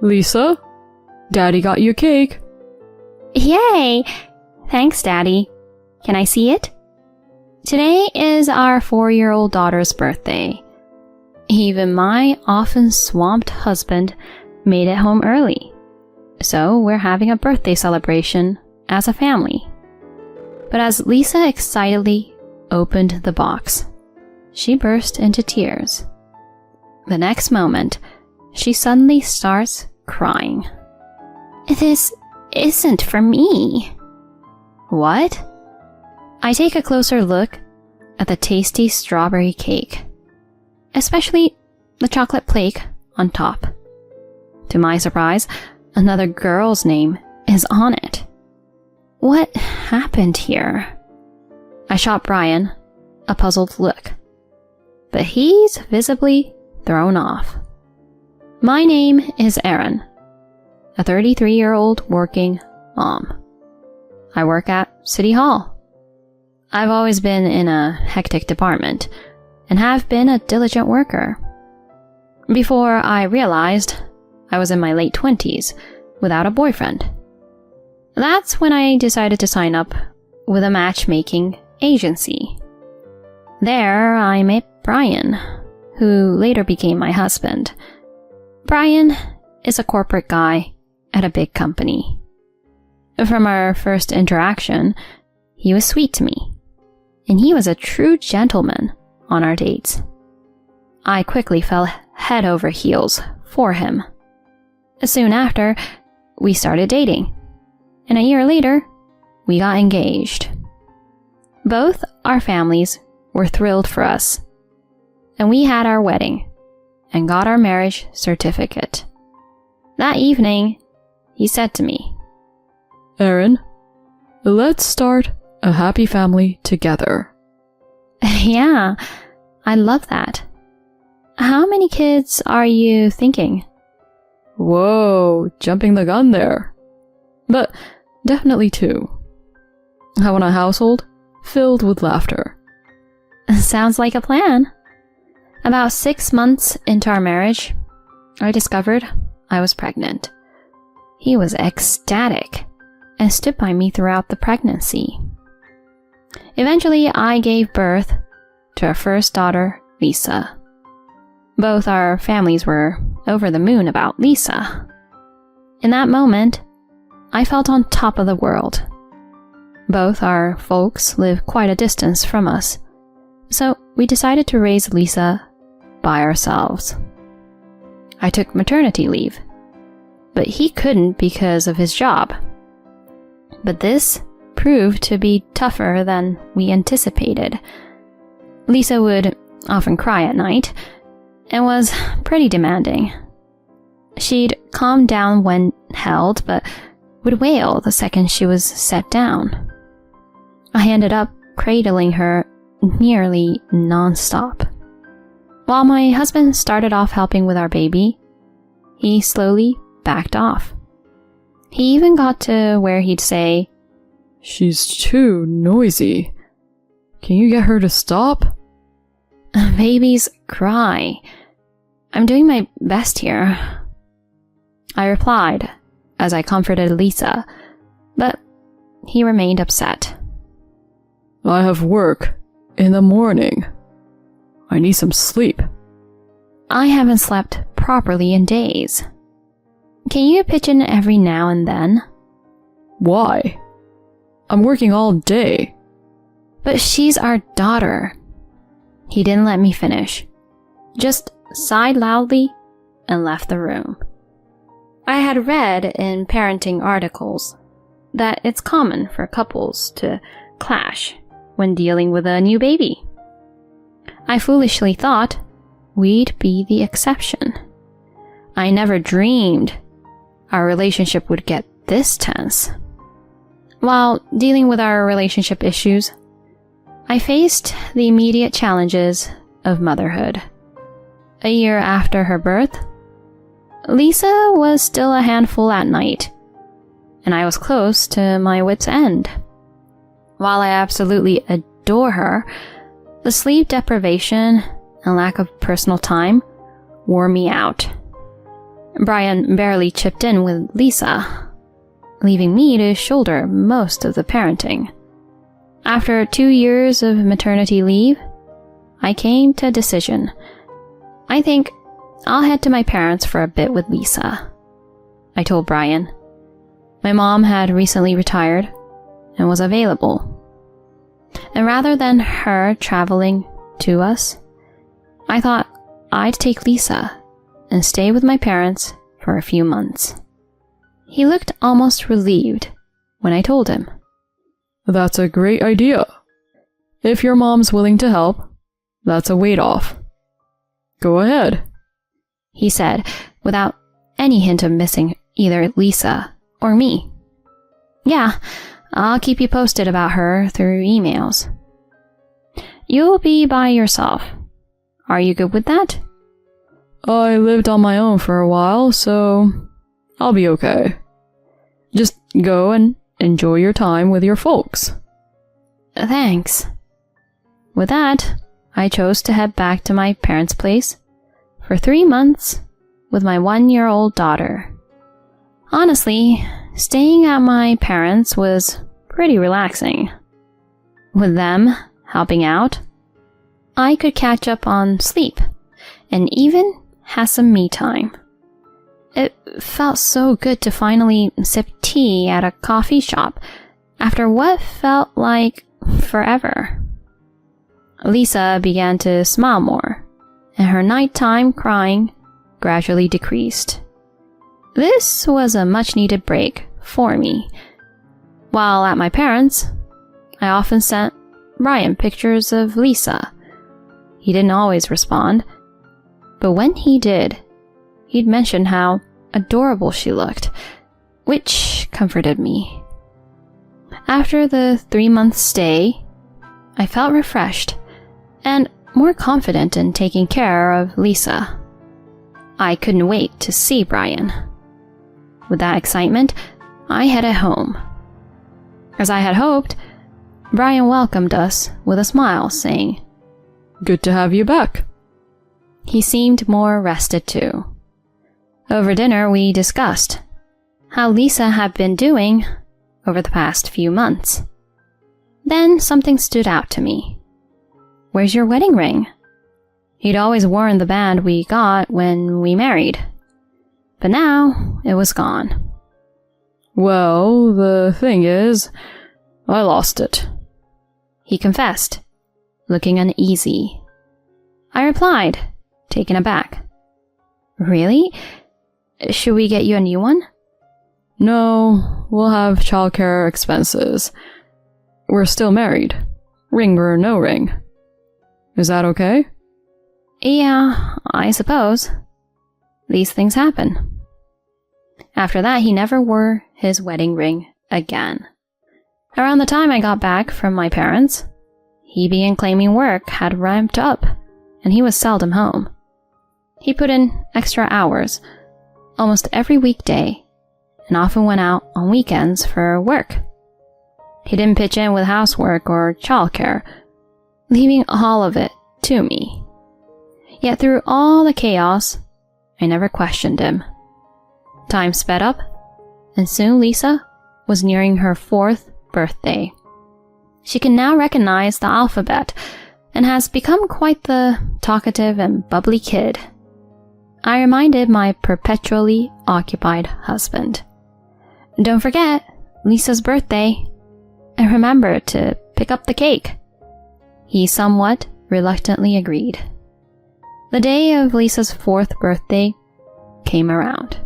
Lisa, Daddy got you cake. Yay! Thanks, Daddy. Can I see it? Today is our 4-year-old daughter's birthday. Even my often swamped husband made it home early. So we're having a birthday celebration as a family. But as Lisa excitedly opened the box, she burst into tears. The next moment, she suddenly starts crying. This isn't for me. What? I take a closer look at the tasty strawberry cake, especially the chocolate flake on top. To my surprise, another girl's name is on it. What happened here? I shot Brian a puzzled look, but he's visibly thrown off. My name is Erin, a 33-year-old working mom. I work at City Hall. I've always been in a hectic department and have been a diligent worker. Before I realized I was in my late 20s without a boyfriend. That's when I decided to sign up with a matchmaking agency. There I met Brian, who later became my husband. Brian is a corporate guy at a big company. From our first interaction, he was sweet to me, and he was a true gentleman on our dates. I quickly fell head over heels for him. Soon after, we started dating, and a year later, we got engaged. Both our families were thrilled for us, and we had our wedding and got our marriage certificate. That evening, he said to me, Erin, let's start a happy family together. Yeah, I love that. How many kids are you thinking? Whoa, jumping the gun there. But definitely 2. I want a household filled with laughter. Sounds like a plan. About 6 months into our marriage, I discovered I was pregnant. He was ecstatic and stood by me throughout the pregnancy. Eventually, I gave birth to our first daughter, Lisa. Both our families were over the moon about Lisa. In that moment, I felt on top of the world. Both our folks live quite a distance from us, so we decided to raise Lisa by ourselves. I took maternity leave, but he couldn't because of his job. But this proved to be tougher than we anticipated. Lisa would often cry at night and was pretty demanding. She'd calm down when held, but would wail the second she was set down. I ended up cradling her nearly non-stop. While my husband started off helping with our baby, he slowly backed off. He even got to where he'd say, She's too noisy. Can you get her to stop? Babies cry. I'm doing my best here. I replied as I comforted Lisa, but he remained upset. I have work in the morning. I need some sleep. I haven't slept properly in days. Can you pitch in every now and then? Why? I'm working all day. But she's our daughter. He didn't let me finish, just sighed loudly and left the room. I had read in parenting articles that it's common for couples to clash when dealing with a new baby. I foolishly thought we'd be the exception. I never dreamed our relationship would get this tense. While dealing with our relationship issues, I faced the immediate challenges of motherhood. A year after her birth, Lisa was still a handful at night, and I was close to my wit's end. While I absolutely adore her, the sleep deprivation and lack of personal time wore me out. Brian barely chipped in with Lisa, leaving me to shoulder most of the parenting. After 2 years of maternity leave, I came to a decision. I think I'll head to my parents for a bit with Lisa, I told Brian. My mom had recently retired and was available. And rather than her traveling to us, I thought I'd take Lisa and stay with my parents for a few months. He looked almost relieved when I told him. That's a great idea. If your mom's willing to help, that's a weight off. Go ahead, he said, without any hint of missing either Lisa or me. Yeah, I'll keep you posted about her through emails. You'll be by yourself. Are you good with that? I lived on my own for a while, so I'll be okay. Just go and enjoy your time with your folks. Thanks. With that, I chose to head back to my parents' place for 3 months with my 1-year-old daughter. Honestly, staying at my parents' was pretty relaxing. With them helping out, I could catch up on sleep and even have some me time. It felt so good to finally sip tea at a coffee shop after what felt like forever. Lisa began to smile more, and her nighttime crying gradually decreased. This was a much-needed break for me. While at my parents', I often sent Brian pictures of Lisa. He didn't always respond, but when he did, he'd mention how adorable she looked, which comforted me. After the 3-month stay, I felt refreshed and more confident in taking care of Lisa. I couldn't wait to see Brian. With that excitement, I headed home. As I had hoped, Brian welcomed us with a smile, saying, "Good to have you back." He seemed more rested too. Over dinner, we discussed how Lisa had been doing over the past few months. Then something stood out to me. "Where's your wedding ring?" He'd always worn the band we got when we married, but now it was gone. "Well, the thing is, I lost it," he confessed, looking uneasy. I replied, taken aback. "Really? Should we get you a new one?" "No, we'll have childcare expenses. We're still married, ring or no ring. Is that okay?" "Yeah, I suppose. These things happen." After that, he never wore his wedding ring again. Around the time I got back from my parents, he began claiming work had ramped up, and he was seldom home. He put in extra hours almost every weekday, and often went out on weekends for work. He didn't pitch in with housework or childcare, leaving all of it to me. Yet through all the chaos, I never questioned him. Time sped up, and soon Lisa was nearing her 4th birthday. She can now recognize the alphabet and has become quite the talkative and bubbly kid. I reminded my perpetually occupied husband, "Don't forget, Lisa's birthday, and remember to pick up the cake." He somewhat reluctantly agreed. The day of Lisa's 4th birthday came around.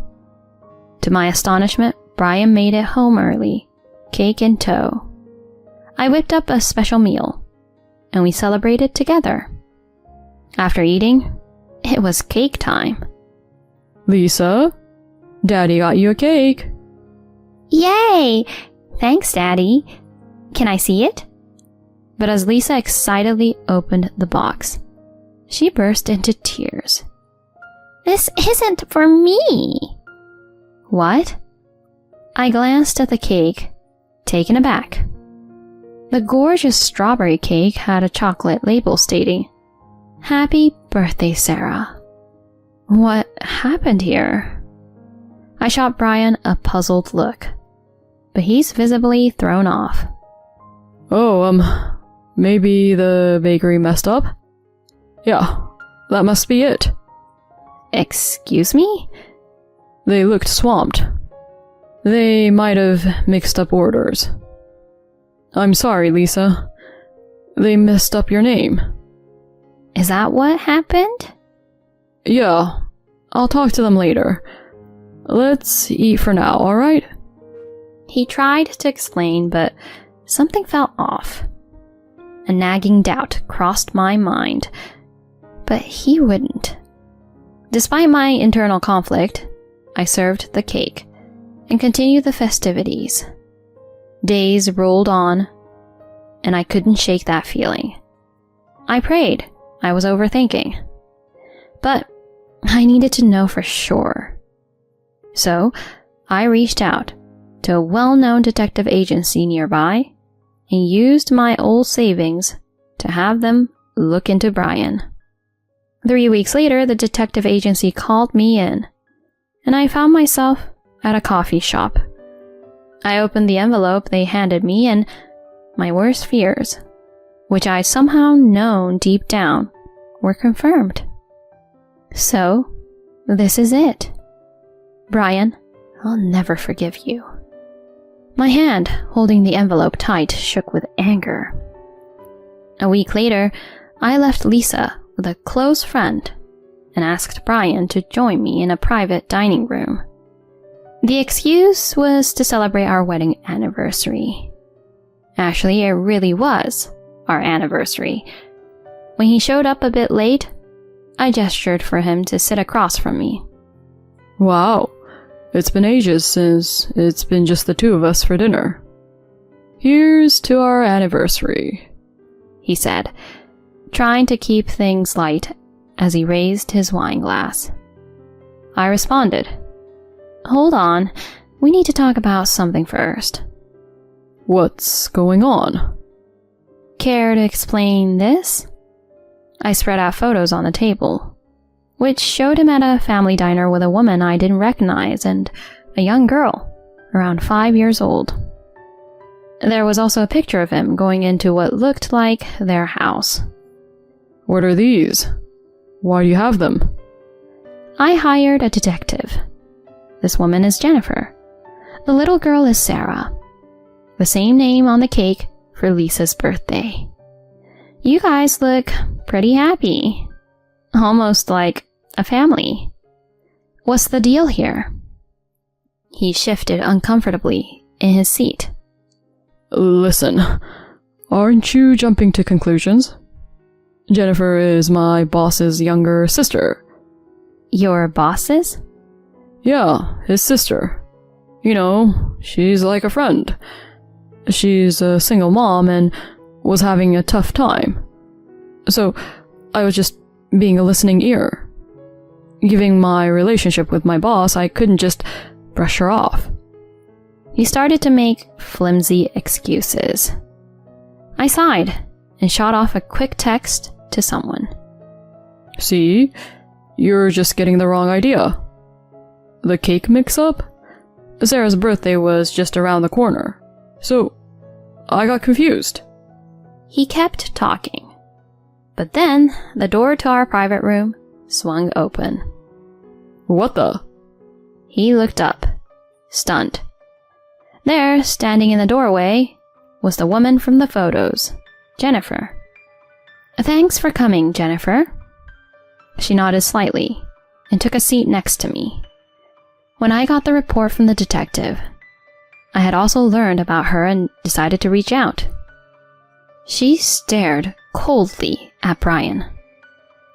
To my astonishment, Brian made it home early, cake in tow. I whipped up a special meal, and we celebrated together. After eating, it was cake time. "Lisa, Daddy got you a cake." "Yay! Thanks, Daddy. Can I see it?" But as Lisa excitedly opened the box, she burst into tears. "This isn't for me." "What?" I glanced at the cake, taken aback. The gorgeous strawberry cake had a chocolate label stating, "Happy birthday, Sarah." What happened here? I shot Brian a puzzled look, but he's visibly thrown off. Oh, maybe the bakery messed up? Yeah, that must be it. Excuse me? They looked swamped. They might have mixed up orders. I'm sorry, Lisa. They messed up your name. Is that what happened? Yeah, I'll talk to them later. Let's eat for now, alright? He tried to explain, but something felt off. A nagging doubt crossed my mind, but he wouldn't. Despite my internal conflict, I served the cake and continued the festivities. Days rolled on, and I couldn't shake that feeling. I prayed I was overthinking, but I needed to know for sure. So I reached out to a well-known detective agency nearby and used my old savings to have them look into Brian. 3 weeks later, the detective agency called me in, and I found myself at a coffee shop. I opened the envelope they handed me, and my worst fears, which I'd somehow known deep down, were confirmed. So, this is it. Brian, I'll never forgive you. My hand, holding the envelope tight, shook with anger. A week later, I left Lisa with a close friend and asked Brian to join me in a private dining room. The excuse was to celebrate our wedding anniversary. Actually, it really was our anniversary. When he showed up a bit late, I gestured for him to sit across from me. Wow, it's been ages since it's been just the two of us for dinner. Here's to our anniversary, he said, trying to keep things light as he raised his wine glass. I responded, Hold on, we need to talk about something first. What's going on? Care to explain this? I spread out photos on the table, which showed him at a family diner with a woman I didn't recognize and a young girl, around 5 years old. There was also a picture of him going into what looked like their house. What are these? Why do you have them? I hired a detective. This woman is Jennifer. The little girl is Sarah. The same name on the cake for Lisa's birthday. You guys look pretty happy. Almost like a family. What's the deal here? He shifted uncomfortably in his seat. Listen, aren't you jumping to conclusions? Jennifer is my boss's younger sister. Your boss's? Yeah, his sister. You know, she's like a friend. She's a single mom and was having a tough time. So, I was just being a listening ear. Given my relationship with my boss, I couldn't just brush her off. He started to make flimsy excuses. I sighed and shot off a quick text to someone. See? You're just getting the wrong idea. The cake mix-up? Sarah's birthday was just around the corner. So, I got confused. He kept talking. But then, the door to our private room swung open. What the? He looked up, stunned. There, standing in the doorway, was the woman from the photos, Jennifer. Thanks for coming, Jennifer. She nodded slightly and took a seat next to me. When I got the report from the detective, I had also learned about her and decided to reach out. She stared coldly at Brian.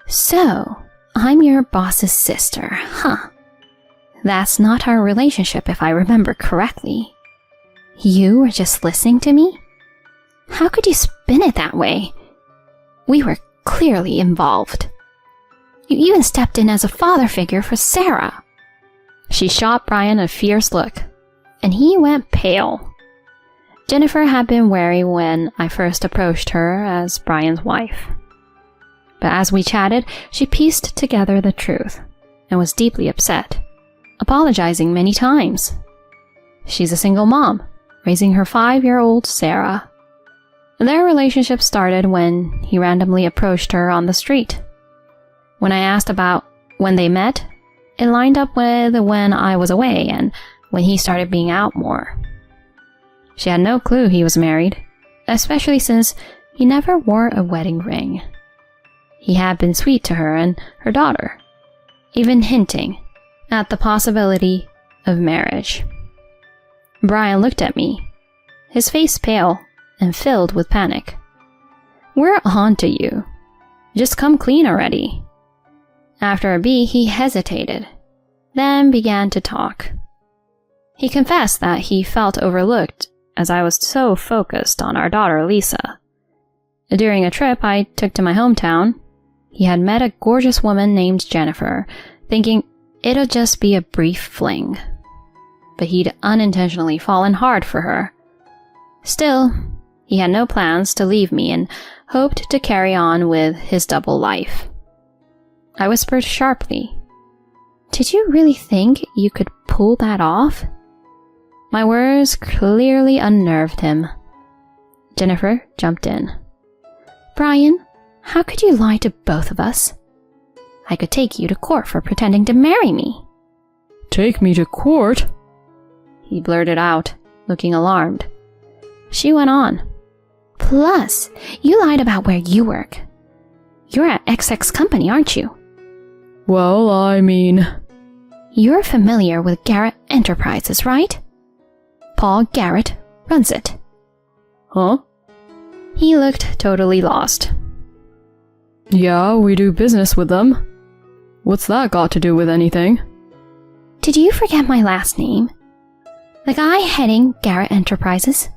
So, I'm your boss's sister, huh? That's not our relationship if I remember correctly. You were just listening to me? How could you spin it that way? We were clearly involved. You even stepped in as a father figure for Sarah. She shot Brian a fierce look, and he went pale. Jennifer had been wary when I first approached her as Brian's wife. But as we chatted, she pieced together the truth and was deeply upset. apologizing many times. She's a single mom, raising her 5-year-old Sarah. Their relationship started when he randomly approached her on the street. When I asked about when they met, it lined up with when I was away and when he started being out more. She had no clue he was married, especially since he never wore a wedding ring. He had been sweet to her and her daughter, even hinting at the possibility of marriage. Brian looked at me, his face pale and filled with panic. "We're on to you. Just come clean already." After a beat, he hesitated, then began to talk. He confessed that he felt overlooked as I was so focused on our daughter Lisa. During a trip I took to my hometown, he had met a gorgeous woman named Jennifer, thinking it'll just be a brief fling. But he'd unintentionally fallen hard for her. Still, he had no plans to leave me and hoped to carry on with his double life. I whispered sharply, "Did you really think you could pull that off?" My words clearly unnerved him. Jennifer jumped in. "Brian, how could you lie to both of us? I could take you to court for pretending to marry me." "Take me to court?" he blurted out, looking alarmed. She went on. "Plus, you lied about where you work. You're at XX Company, aren't you?" "Well, I mean..." "You're familiar with Garrett Enterprises, right? Paul Garrett runs it." "Huh?" He looked totally lost. "Yeah, we do business with them. What's that got to do with anything?" "Did you forget my last name? The guy heading Garrett Enterprises?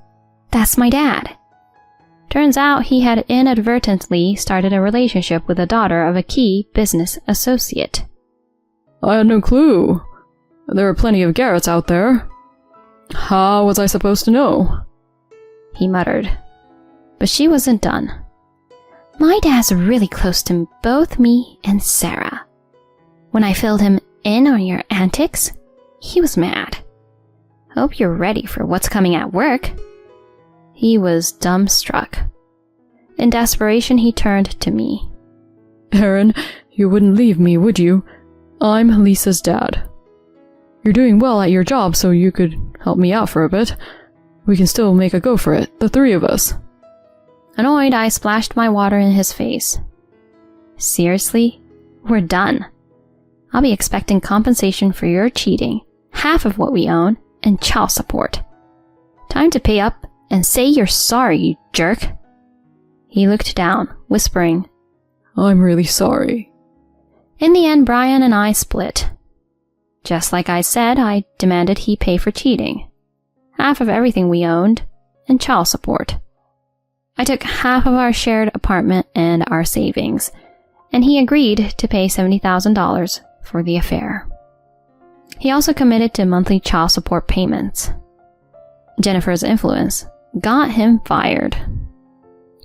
That's my dad." Turns out he had inadvertently started a relationship with the daughter of a key business associate. "I had no clue. There are plenty of Garretts out there. How was I supposed to know?" he muttered. But she wasn't done. "My dad's really close to both me and Sarah. When I filled him in on your antics, he was mad. Hope you're ready for what's coming at work." He was dumbstruck. In desperation, he turned to me. "Aaron, you wouldn't leave me, would you? I'm Lisa's dad. You're doing well at your job, so you could help me out for a bit. We can still make a go for it, the three of us." Annoyed, I splashed my water in his face. "Seriously? We're done. I'll be expecting compensation for your cheating, half of what we own, and child support. Time to pay up and say you're sorry, you jerk." He looked down, whispering, "I'm really sorry." In the end, Brian and I split. Just like I said, I demanded he pay for cheating, half of everything we owned, and child support. I took half of our shared apartment and our savings, and he agreed to pay $70,000 for the affair. He also committed to monthly child support payments. Jennifer's influence got him fired.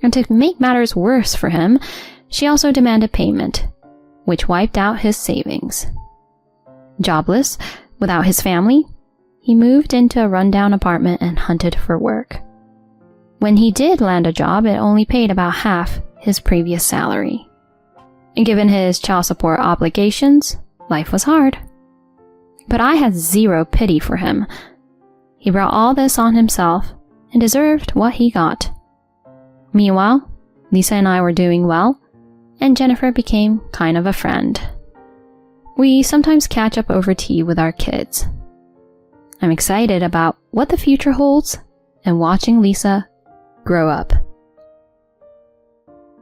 And to make matters worse for him, she also demanded payment, which wiped out his savings. Jobless, without his family, he moved into a rundown apartment and hunted for work. When he did land a job, it only paid about half his previous salary. And given his child support obligations, life was hard. But I had zero pity for him. He brought all this on himself and deserved what he got. Meanwhile, Lisa and I were doing well, and Jennifer became kind of a friend. We sometimes catch up over tea with our kids. I'm excited about what the future holds and watching Lisa grow up.